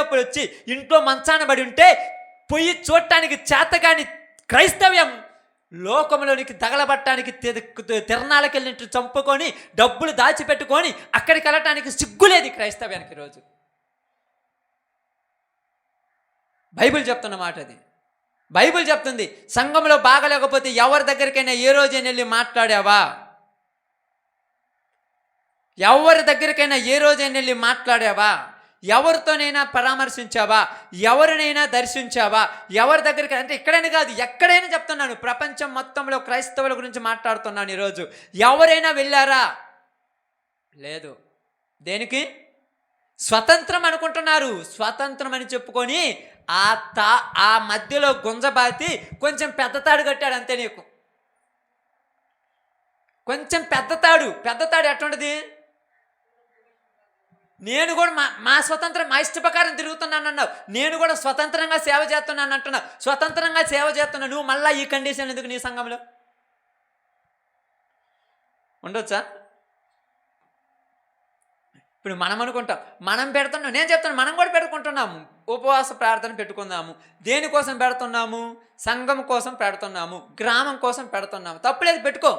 నొప్పులు వచ్చి ఇంట్లో మంచాన పడి ఉంటే పొయ్యి చూడటానికి చేతగాని క్రైస్తవ్యం లోకంలోనికి తగలబట్టడానికి తిరణాలకు వెళ్ళినట్టు చంపుకొని డబ్బులు దాచిపెట్టుకొని అక్కడికి వెళ్ళటానికి సిగ్గులేదు క్రైస్తవ్యానికి. ఈరోజు బైబిల్ చెప్తున్న మాట అది. బైబిల్ చెప్తుంది, సంఘంలో బాగలేకపోతే ఎవరి దగ్గరికైనా ఏ రోజైనా వెళ్ళి మాట్లాడావా? ఎవరి దగ్గరికైనా ఏ రోజైనా వెళ్ళి మాట్లాడావా? ఎవరితోనైనా పరామర్శించావా? ఎవరినైనా దర్శించావా? ఎవరి దగ్గరికి అంటే ఇక్కడైనా కాదు, ఎక్కడైనా చెప్తున్నాను, ప్రపంచం మొత్తంలో క్రైస్తవుల గురించి మాట్లాడుతున్నాను. ఈరోజు ఎవరైనా వెళ్ళారా? లేదు. దేనికి? స్వతంత్రం అనుకుంటున్నారు. స్వతంత్రం అని చెప్పుకొని ఆ మధ్యలో గుంజబాతి కొంచెం పెద్ద తాడు కట్టాడు అంతే. నీకు కొంచెం పెద్ద తాడు ఎట్లుండదు? నేను కూడా మా స్వతంత్రం, మా ఇష్ట ప్రకారం తిరుగుతున్నాను అన్నావు. నేను కూడా స్వతంత్రంగా సేవ చేస్తున్నాను అంటున్నావు. స్వతంత్రంగా సేవ చేస్తున్నావు, నువ్వు మళ్ళీ ఈ కండిషన్ ఎందుకు నీ సంఘంలో ఉండొచ్చా? ఇప్పుడు మనం అనుకుంటాం, మనం పెడుతున్నాం. నేను చెప్తాను, మనం కూడా పెట్టుకుంటున్నాము. ఉపవాస ప్రార్థన పెట్టుకుందాము. దేనికోసం పెడుతున్నాము? సంఘం కోసం పెడుతున్నాము, గ్రామం కోసం పెడుతున్నాము. తప్పులేదు, పెట్టుకో.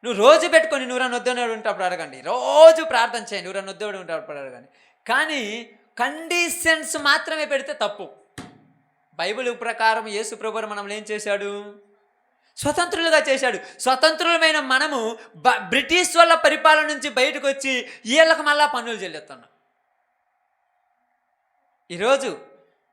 నువ్వు రోజు పెట్టుకొని నూరా నొద్దేవాడు ఉంటప్పుడు అడగండి. రోజు ప్రార్థన చేయండి, నూరా నొద్దేవాడు ఉంటప్పుడు అడగండి. కానీ కండిషన్స్ మాత్రమే పెడితే తప్పు. బైబిల్ ప్రకారం యేసు ప్రభువు మనల్ని ఏం చేశాడు? స్వతంత్రులుగా చేశాడు. స్వతంత్రులమైన మనము బ్రిటిష్ వాళ్ళ పరిపాలన నుంచి బయటకు వచ్చి వీళ్ళకి మళ్ళా పన్నులు చెల్లిస్తున్నాం. ఈరోజు